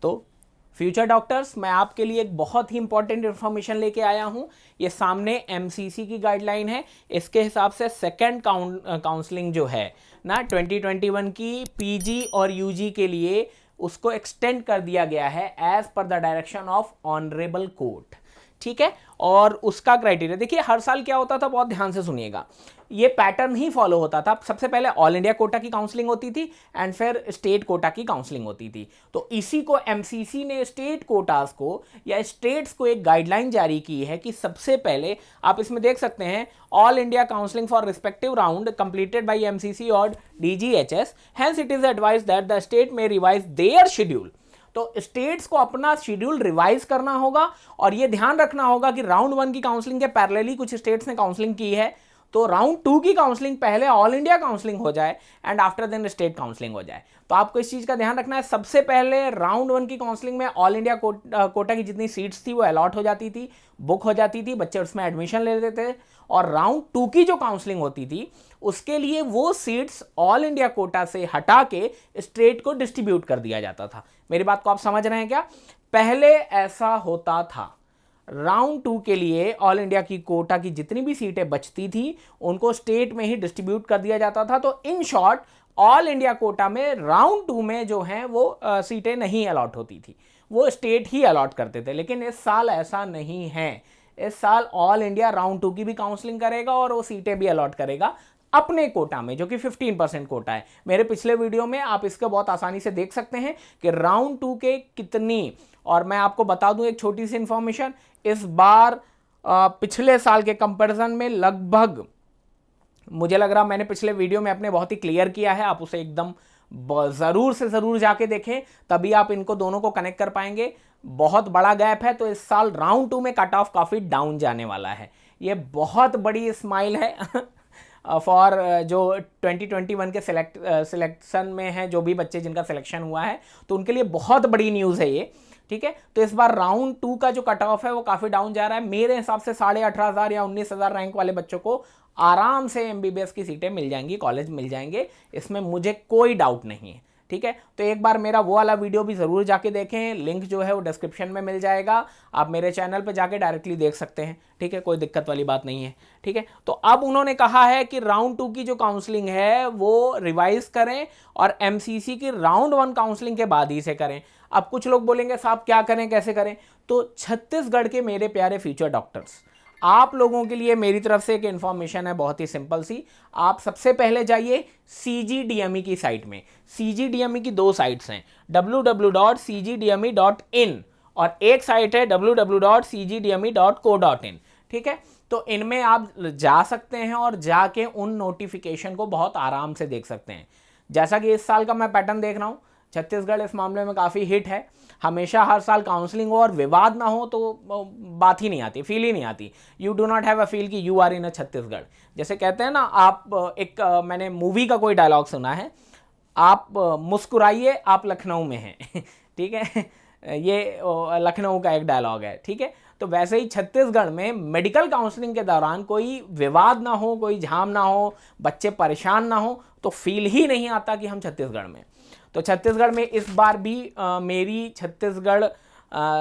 तो future doctors, मैं आपके लिए एक बहुत ही इंपॉर्टेंट इन्फॉर्मेशन लेके आया हूँ। ये सामने एमसीसी की गाइडलाइन है, इसके हिसाब से सेकेंड काउंसलिंग जो है ना 2021 की पीजी और यूजी के लिए, उसको एक्सटेंड कर दिया गया है as per the direction of honourable court. ठीक है, और उसका क्राइटेरिया देखिए, हर साल क्या होता था, बहुत ध्यान से सुनिएगा, ये पैटर्न ही फॉलो होता था। सबसे पहले ऑल इंडिया कोटा की काउंसलिंग होती थी एंड फिर स्टेट कोटा की काउंसलिंग होती थी। तो इसी को एमसीसी ने स्टेट कोटास को या स्टेट्स को एक गाइडलाइन जारी की है कि सबसे पहले आप इसमें देख सकते हैं, all India counselling for respective round completed by MCC और DGHS, hence it is advised that the state में रिवाइज देयर शेड्यूल। तो स्टेट्स को अपना शेड्यूल रिवाइज करना होगा और यह ध्यान रखना होगा कि राउंड 1 की काउंसलिंग के पैरेलली कुछ स्टेट्स ने काउंसलिंग की है, तो राउंड 2 की काउंसलिंग पहले ऑल इंडिया काउंसलिंग हो जाए and after then state counselling हो जाए। तो आपको इस चीज का ध्यान रखना है, सबसे पहले राउंड 1 की काउंसलिंग में ऑल इंडिया कोटा की जितनी सीट्स थी वो अलॉट हो जाती थी, बुक हो जाती थी, बच्चे उसमें एडमिशन ले लेते थे। और राउंड 2 की जो काउंसलिंग होती थी उसके लिए वो सीट्स ऑल इंडिया कोटा से हटा के स्टेट को डिस्ट्रीब्यूट कर दिया जाता था। मेरी बात को आप समझ रहे हैं क्या? पहले ऐसा होता था, राउंड 2 के लिए ऑल इंडिया की कोटा की जितनी भी सीटें बचती थी उनको स्टेट में ही डिस्ट्रीब्यूट कर दिया जाता था। तो in short, all India quota में राउंड 2 में जो हैं वो सीटें नहीं अलॉट होती थी, वो स्टेट ही अलॉट करते थे। लेकिन इस साल ऐसा नहीं है, इस साल ऑल इंडिया राउंड 2 की भी काउंसलिंग करेगा और वो सीटें भी अलॉट करेगा अपने कोटा में, जो कि 15% कोटा है। मेरे पिछले वीडियो में आप इसको बहुत आसानी से देख सकते हैं कि राउंड 2 के कितनी, और मैं आपको बता दूं एक छोटी सी इंफॉर्मेशन, इस बार पिछले साल के कंपैरिजन में लगभग, मुझे लग रहा मैंने पिछले वीडियो में अपने बहुत ही क्लियर किया है, आप उसे एकदम जरूर से जरूर जाके देखें, तभी आप इनको दोनों को कनेक्ट कर पाएंगे। बहुत बड़ा गैप है, तो इस साल राउंड 2 में कट ऑफ काफी डाउन जाने वाला है। ये बहुत बड़ी स्माइल है फॉर जो 2021 के सिलेक्शन में है, जो भी बच्चे जिनका सिलेक्शन हुआ है, तो उनके लिए बहुत बड़ी न्यूज़ है ये। ठीक है, तो इस बार राउंड 2 का जो कट ऑफ है वो काफ़ी डाउन जा रहा है। मेरे हिसाब से 18,500 या 19,000 रैंक वाले बच्चों को आराम से एमबीबीएस की सीटें मिल जाएंगी, कॉलेज मिल जाएंगे, इसमें मुझे कोई डाउट नहीं है। ठीक है, तो एक बार मेरा वो वाला वीडियो भी ज़रूर जाके देखें, लिंक जो है वो डिस्क्रिप्शन में मिल जाएगा, आप मेरे चैनल पे जाके डायरेक्टली देख सकते हैं। ठीक है, कोई दिक्कत वाली बात नहीं है। ठीक है, तो अब उन्होंने कहा है कि राउंड 2 की जो काउंसलिंग है वो रिवाइज करें और एमसीसी की राउंड 1 काउंसलिंग के बाद ही से करें। अब कुछ लोग बोलेंगे साहब क्या करें, कैसे करें? तो छत्तीसगढ़ के मेरे प्यारे फ्यूचर डॉक्टर्स, आप लोगों के लिए मेरी तरफ से एक इंफॉर्मेशन है, बहुत ही सिंपल सी। आप सबसे पहले जाइए CGDME की साइट में। CGDME की 2 साइट्स हैं, www.cgdme.in और एक साइट है www.cgdme.co.in। ठीक है, तो इनमें आप जा सकते हैं और जाके उन नोटिफिकेशन को बहुत आराम से देख सकते हैं। जैसा कि इस साल का मैं पैटर्न देख रहा हूँ, छत्तीसगढ़ इस मामले में काफ़ी हिट है। हमेशा हर साल काउंसलिंग हो और विवाद ना हो तो बात ही नहीं आती, फील ही नहीं आती। You do not have a feel कि यू आर इन अ छत्तीसगढ़। जैसे कहते हैं ना, आप एक मैंने मूवी का कोई डायलॉग सुना है, आप मुस्कुराइए आप लखनऊ में हैं ठीक है, ये लखनऊ का एक डायलॉग है। ठीक है, तो वैसे ही छत्तीसगढ़ में मेडिकल काउंसलिंग के दौरान कोई विवाद ना हो, कोई झाम ना हो, बच्चे परेशान ना हो, तो फील ही नहीं आता कि हम छत्तीसगढ़ में। तो छत्तीसगढ़ में इस बार भी मेरी छत्तीसगढ़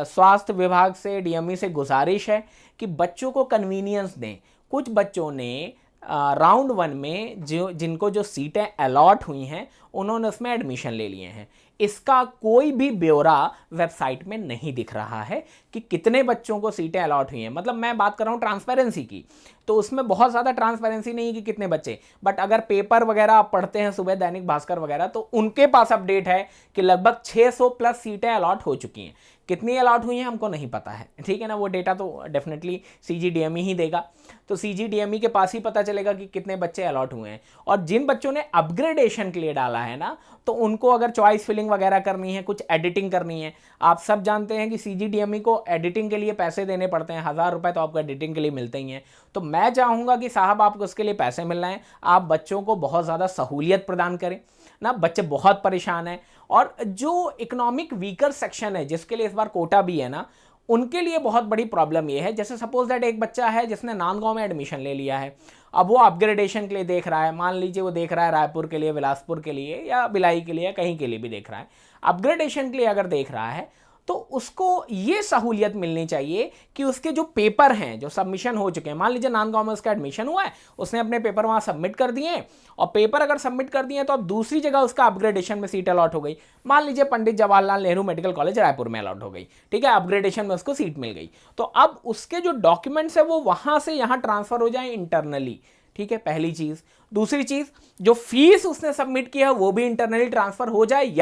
स्वास्थ्य विभाग से, डीएमई से गुजारिश है कि बच्चों को कन्वीनियंस दें। कुछ बच्चों ने राउंड 1 में जिनको जो सीटें अलॉट हुई हैं उन्होंने उसमें एडमिशन ले लिए हैं। इसका कोई भी ब्यौरा वेबसाइट में नहीं दिख रहा है कि कितने बच्चों को सीटें अलॉट हुई हैं। मतलब मैं बात कर रहा हूँ ट्रांसपेरेंसी की, तो उसमें बहुत ज़्यादा ट्रांसपेरेंसी नहीं कि कितने बच्चे, बट अगर पेपर वगैरह आप पढ़ते हैं सुबह दैनिक भास्कर वगैरह, तो उनके पास अपडेट है कि लगभग 600 प्लस सीटें अलॉट हो चुकी हैं। कितनी अलॉट हुई हैं हमको नहीं पता है, ठीक है ना, वो डेटा तो डेफिनेटली CGDME ही देगा। तो CGDME के पास ही पता चलेगा कि कितने बच्चे अलॉट हुए हैं। और जिन बच्चों ने अपग्रेडेशन के लिए डाला है ना, तो उनको अगर चॉइस फिलिंग वगैरह करनी है, कुछ एडिटिंग करनी है, आप सब जानते हैं कि CGDME को एडिटिंग के लिए पैसे देने पड़ते हैं, 1000 रुपये तो आपको एडिटिंग के लिए मिलते ही हैं। तो मैं चाहूँगा कि साहब आपको उसके लिए पैसे मिल रहे हैं, आप बच्चों को बहुत ज़्यादा सहूलियत प्रदान करें ना। बच्चे बहुत परेशान हैं, और जो इकोनॉमिक वीकर सेक्शन है जिसके लिए इस बार कोटा भी है ना, उनके लिए बहुत बड़ी प्रॉब्लम ये है। जैसे सपोज दैट एक बच्चा है जिसने नांदगांव में एडमिशन ले लिया है, अब वो अपग्रेडेशन के लिए देख रहा है, मान लीजिए वो देख रहा है रायपुर के लिए, बिलासपुर के लिए या भिलाई के लिए या कहीं के लिए भी देख रहा है, अपग्रेडेशन के लिए अगर देख रहा है तो उसको ये सहूलियत मिलनी चाहिए कि उसके जो पेपर हैं जो सबमिशन हो चुके हैं, मान लीजिए नॉन कॉमर्स का एडमिशन हुआ है, उसने अपने पेपर वहां सबमिट कर दिए और पेपर अगर सबमिट कर दिए तो अब दूसरी जगह उसका अपग्रेडेशन में सीट अलॉट हो गई, मान लीजिए पंडित जवाहरलाल नेहरू मेडिकल कॉलेज रायपुर में अलॉट हो गई, ठीक है, अपग्रेडेशन में उसको सीट मिल गई, तो अब उसके जो डॉक्यूमेंट्स है वो वहां से यहां ट्रांसफर हो जाए इंटरनली, ठीक है, पहली चीज। दूसरी चीज, जो फीस उसने सबमिट किया है वो भी इंटरनली ट्रांसफर हो जाए,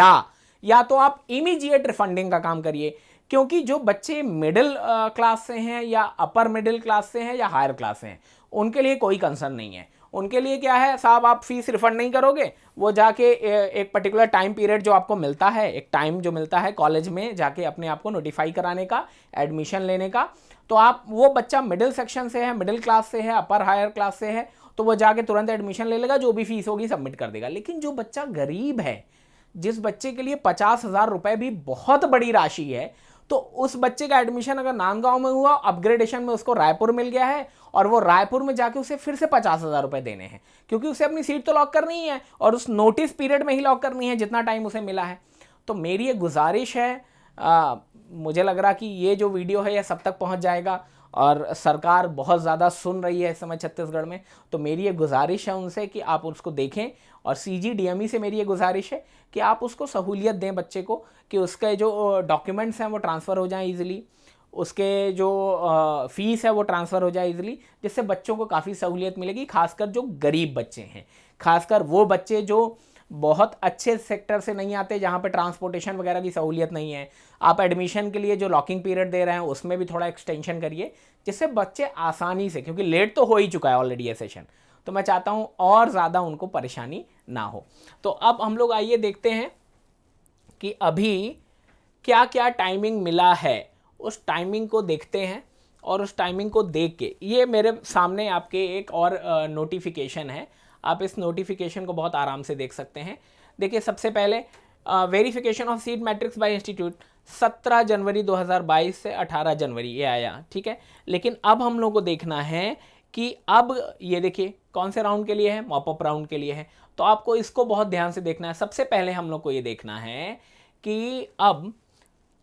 या तो आप इमीडिएट रिफंडिंग का काम करिए, क्योंकि जो बच्चे मिडिल क्लास से हैं या अपर मिडिल क्लास से हैं या हायर क्लास से हैं उनके लिए कोई कंसर्न नहीं है। उनके लिए क्या है, साहब आप फीस रिफंड नहीं करोगे, वो जाके एक पर्टिकुलर टाइम पीरियड जो आपको मिलता है, एक टाइम जो मिलता है कॉलेज में जाके अपने आप को नोटिफाई कराने का, एडमिशन लेने का, तो आप वो बच्चा मिडिल सेक्शन से है, मिडिल क्लास से है, अपर हायर क्लास से है, तो वो जाके तुरंत एडमिशन ले लेगा, जो भी फीस होगी सबमिट कर देगा। लेकिन जो बच्चा गरीब है, जिस बच्चे के लिए 50,000 रुपए भी बहुत बड़ी राशि है, तो उस बच्चे का एडमिशन अगर नांदगांव में हुआ, अपग्रेडेशन में उसको रायपुर मिल गया है और वो रायपुर में जाके उसे फिर से 50,000 रुपए देने हैं, क्योंकि उसे अपनी सीट तो लॉक करनी ही है और उस नोटिस पीरियड में ही लॉक करनी है जितना टाइम उसे मिला है। तो मेरी एक गुजारिश है, मुझे लग रहा कि ये जो वीडियो है ये सब तक पहुंच जाएगा और सरकार बहुत ज़्यादा सुन रही है इस समय छत्तीसगढ़ में, तो मेरी ये गुजारिश है उनसे कि आप उसको देखें, और CGDME से मेरी ये गुजारिश है कि आप उसको सहूलियत दें बच्चे को, कि उसके जो डॉक्यूमेंट्स हैं वो ट्रांसफ़र हो जाएं ईजिली, उसके जो फीस है वो ट्रांसफ़र हो जाए ईजिली, जिससे बच्चों को काफ़ी सहूलियत मिलेगी, खासकर जो गरीब बच्चे हैं, खासकर वो बच्चे जो बहुत अच्छे सेक्टर से नहीं आते, जहाँ पे ट्रांसपोर्टेशन वगैरह की सहूलियत नहीं है। आप एडमिशन के लिए जो लॉकिंग पीरियड दे रहे हैं उसमें भी थोड़ा एक्सटेंशन करिए, जिससे बच्चे आसानी से, क्योंकि लेट तो हो ही चुका है ऑलरेडी ये सेशन, तो मैं चाहता हूँ और ज़्यादा उनको परेशानी ना हो। तो अब हम लोग आइए देखते हैं कि अभी क्या क्या टाइमिंग मिला है, उस टाइमिंग को देखते हैं, और उस टाइमिंग को देख के ये मेरे सामने आपके एक और नोटिफिकेशन है, आप इस नोटिफिकेशन को बहुत आराम से देख सकते हैं। देखिए, सबसे पहले verification of seat matrix bye institute 17 जनवरी 2022 से 18 जनवरी ये आया, ठीक है। लेकिन अब हम लोग को देखना है कि अब ये देखिए कौन से राउंड के लिए है, मॉपअप राउंड के लिए है, तो आपको इसको बहुत ध्यान से देखना है। सबसे पहले हम लोग को ये देखना है कि अब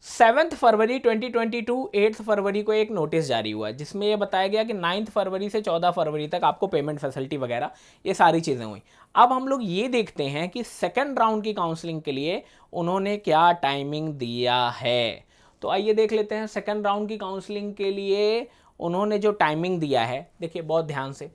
7 फरवरी 2022 8 फरवरी को एक नोटिस जारी हुआ है, जिसमें ये बताया गया कि 9 फरवरी से 14 फरवरी तक आपको पेमेंट फैसिलिटी वगैरह ये सारी चीज़ें हुई। अब हम लोग ये देखते हैं कि सेकंड राउंड की काउंसलिंग के लिए उन्होंने क्या टाइमिंग दिया है। तो आइए देख लेते हैं सेकंड राउंड की काउंसलिंग के लिए उन्होंने जो टाइमिंग दिया है। देखिए बहुत ध्यान से,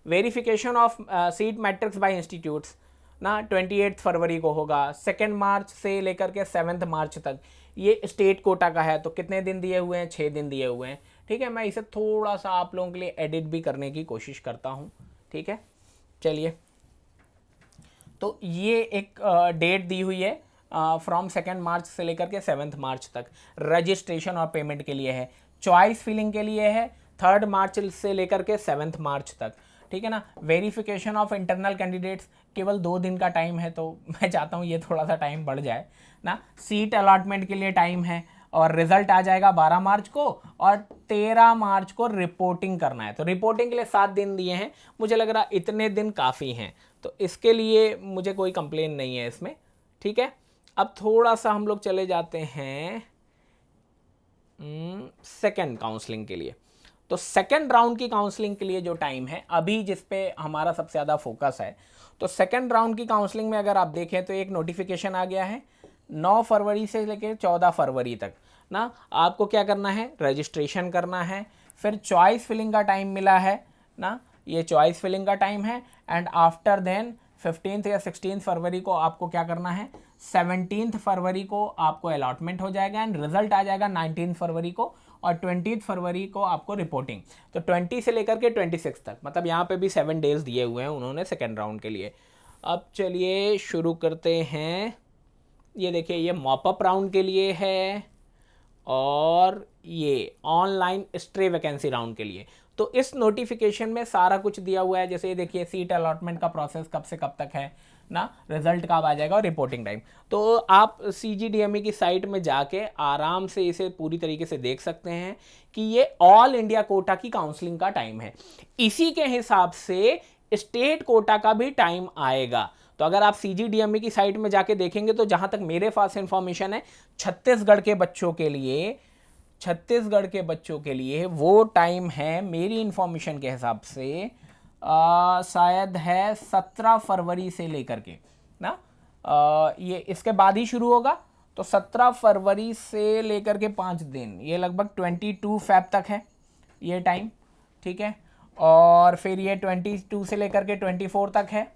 verification of seat matrix bye institutes ना 28 फरवरी को होगा, 2 मार्च से लेकर के 7 मार्च तक। ये स्टेट कोटा का है, तो कितने दिन दिए हुए हैं, 6 दिन दिए हुए हैं, ठीक है। मैं इसे थोड़ा सा आप लोगों के लिए एडिट भी करने की कोशिश करता हूँ, ठीक है। चलिए, तो ये एक डेट दी हुई है फ्रॉम 2 मार्च से लेकर के 7 मार्च तक, रजिस्ट्रेशन और पेमेंट के लिए है। चॉइस फिलिंग के लिए है 3 मार्च से लेकर के 7 मार्च तक, ठीक है ना। वेरिफिकेशन ऑफ इंटरनल कैंडिडेट्स केवल 2 दिन का टाइम है, तो मैं चाहता हूँ ये थोड़ा सा टाइम बढ़ जाए ना। सीट अलॉटमेंट के लिए टाइम है और रिजल्ट आ जाएगा 12 मार्च को, और 13 मार्च को रिपोर्टिंग करना है। तो रिपोर्टिंग के लिए 7 दिन दिए हैं, मुझे लग रहा इतने दिन काफ़ी हैं, तो इसके लिए मुझे कोई कंप्लेन नहीं है इसमें, ठीक है। अब थोड़ा सा हम लोग चले जाते हैं सेकेंड काउंसलिंग के लिए। तो सेकेंड राउंड की काउंसलिंग के लिए जो टाइम है अभी, जिस पे हमारा सबसे ज़्यादा फोकस है, तो सेकेंड राउंड की काउंसलिंग में अगर आप देखें तो एक नोटिफिकेशन आ गया है 9 फरवरी से लेकर 14 फरवरी तक ना। आपको क्या करना है, रजिस्ट्रेशन करना है, फिर चॉइस फिलिंग का टाइम मिला है ना, ये चॉइस फिलिंग का टाइम है। एंड आफ्टर देन 15 या 16 फरवरी को आपको क्या करना है, 17 फरवरी को आपको अलॉटमेंट हो जाएगा एंड रिजल्ट आ जाएगा 19 फरवरी को, और 20 फरवरी को आपको रिपोर्टिंग। तो 20 से लेकर के 26 तक, मतलब यहाँ पे भी 7 डेज दिए हुए हैं उन्होंने सेकेंड राउंड के लिए। अब चलिए शुरू करते हैं। ये देखिए, ये मॉपअप राउंड के लिए है और ये ऑनलाइन स्ट्रे वैकेंसी राउंड के लिए। तो इस नोटिफिकेशन में सारा कुछ दिया हुआ है, जैसे ये देखिए सीट अलॉटमेंट का प्रोसेस कब से कब तक है ना, रिजल्ट कब आ जाएगा और रिपोर्टिंग टाइम। तो आप CGDME की साइट में जाके आराम से इसे पूरी तरीके से देख सकते हैं कि ये ऑल इंडिया कोटा की काउंसलिंग का टाइम है। इसी के हिसाब से स्टेट कोटा का भी टाइम आएगा। तो अगर आप CGDME की साइट में जाके देखेंगे तो जहां तक मेरे पास इंफॉर्मेशन है, छत्तीसगढ़ के बच्चों के लिए वो टाइम है मेरी इंफॉर्मेशन के हिसाब से शायद है 17 फरवरी से लेकर के ना, ये इसके बाद ही शुरू होगा। तो 17 फरवरी से लेकर के 5 दिन, ये लगभग 22 फैब तक है ये टाइम, ठीक है। और फिर ये 22 से लेकर के 24 तक है,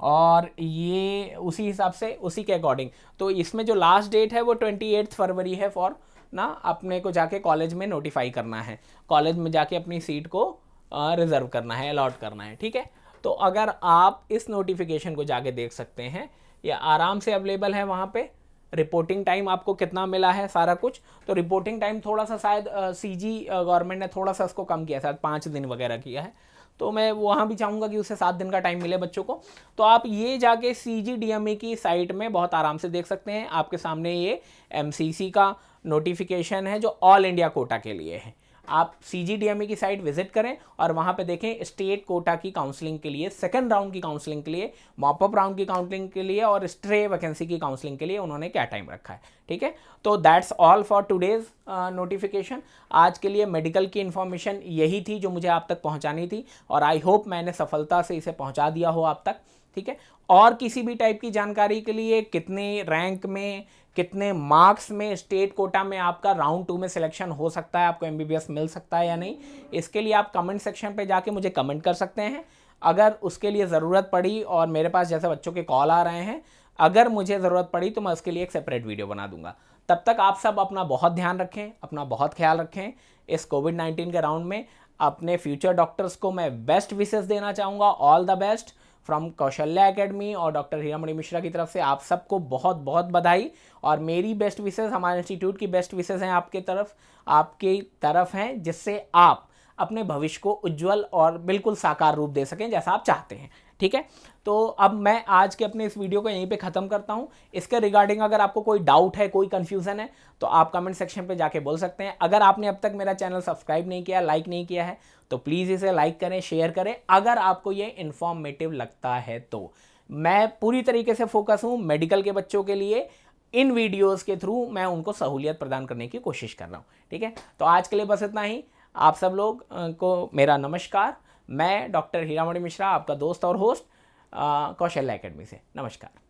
और ये उसी हिसाब से उसी के अकॉर्डिंग। तो इसमें जो लास्ट डेट है वो 28 फरवरी है फॉर ना अपने को जाके कॉलेज में नोटिफाई करना है, कॉलेज में जाके अपनी सीट को रिजर्व करना है, अलॉट करना है, ठीक है। तो अगर आप इस नोटिफिकेशन को जाके देख सकते हैं, ये आराम से अवेलेबल है वहाँ पे। रिपोर्टिंग टाइम आपको कितना मिला है सारा कुछ, तो रिपोर्टिंग टाइम थोड़ा सा शायद CG गवर्नमेंट ने थोड़ा सा इसको कम किया, शायद 5 दिन वगैरह किया है। तो मैं वहाँ भी चाहूँगा कि उसे 7 दिन का टाइम मिले बच्चों को। तो आप ये जाके CGDME की साइट में बहुत आराम से देख सकते हैं। आपके सामने ये MCC का नोटिफिकेशन है जो ऑल इंडिया कोटा के लिए है। आप CGDME की साइट विजिट करें और वहाँ पे देखें स्टेट कोटा की काउंसलिंग के लिए, सेकंड राउंड की काउंसलिंग के लिए, मॉपअप राउंड की काउंसलिंग के लिए और स्ट्रे वैकेंसी की काउंसलिंग के लिए उन्होंने क्या टाइम रखा है, ठीक है। तो that's all for today's notification. आज के लिए मेडिकल की इन्फॉर्मेशन यही थी जो मुझे आप तक पहुँचानी थी, और आई होप मैंने सफलता से इसे पहुँचा दिया हो आप तक, ठीक है। और किसी भी टाइप की जानकारी के लिए, कितने रैंक में, कितने मार्क्स में स्टेट कोटा में आपका राउंड 2 में सिलेक्शन हो सकता है, आपको MBBS मिल सकता है या नहीं, इसके लिए आप कमेंट सेक्शन पे जाके मुझे कमेंट कर सकते हैं। अगर उसके लिए ज़रूरत पड़ी, और मेरे पास जैसे बच्चों के कॉल आ रहे हैं, अगर मुझे ज़रूरत पड़ी तो मैं उसके लिए एक सेपरेट वीडियो बना दूंगा। तब तक आप सब अपना बहुत ध्यान रखें, अपना बहुत ख्याल रखें। इस कोविड-19 के राउंड में अपने फ्यूचर डॉक्टर्स को मैं बेस्ट विशेस देना चाहूँगा, all the best from Kaushalya academy और डॉक्टर हीरामणि मिश्रा की तरफ से आप सबको बहुत बहुत बधाई। और मेरी बेस्ट विशेस, हमारे इंस्टीट्यूट की बेस्ट विशेस हैं आपकी तरफ हैं, जिससे आप अपने भविष्य को उज्जवल और बिल्कुल साकार रूप दे सकें जैसा आप चाहते हैं, ठीक है। तो अब मैं आज के अपने इस वीडियो को यहीं पे ख़त्म करता हूँ। इसके रिगार्डिंग अगर आपको कोई डाउट है, कोई कन्फ्यूज़न है, तो आप कमेंट सेक्शन पे जाके बोल सकते हैं। अगर आपने अब तक मेरा चैनल सब्सक्राइब नहीं किया, लाइक नहीं किया है, तो प्लीज़ इसे लाइक करें, शेयर करें। अगर आपको ये इन्फॉर्मेटिव लगता है तो मैं पूरी तरीके से फोकस हूँ मेडिकल के बच्चों के लिए। इन वीडियोज़ के थ्रू मैं उनको सहूलियत प्रदान करने की कोशिश कर रहा हूँ, ठीक है। तो आज के लिए बस इतना ही। आप सब लोग को मेरा नमस्कार। मैं डॉक्टर हीरामणि मिश्रा, आपका दोस्त और होस्ट कौशल्या एकेडमी से। नमस्कार।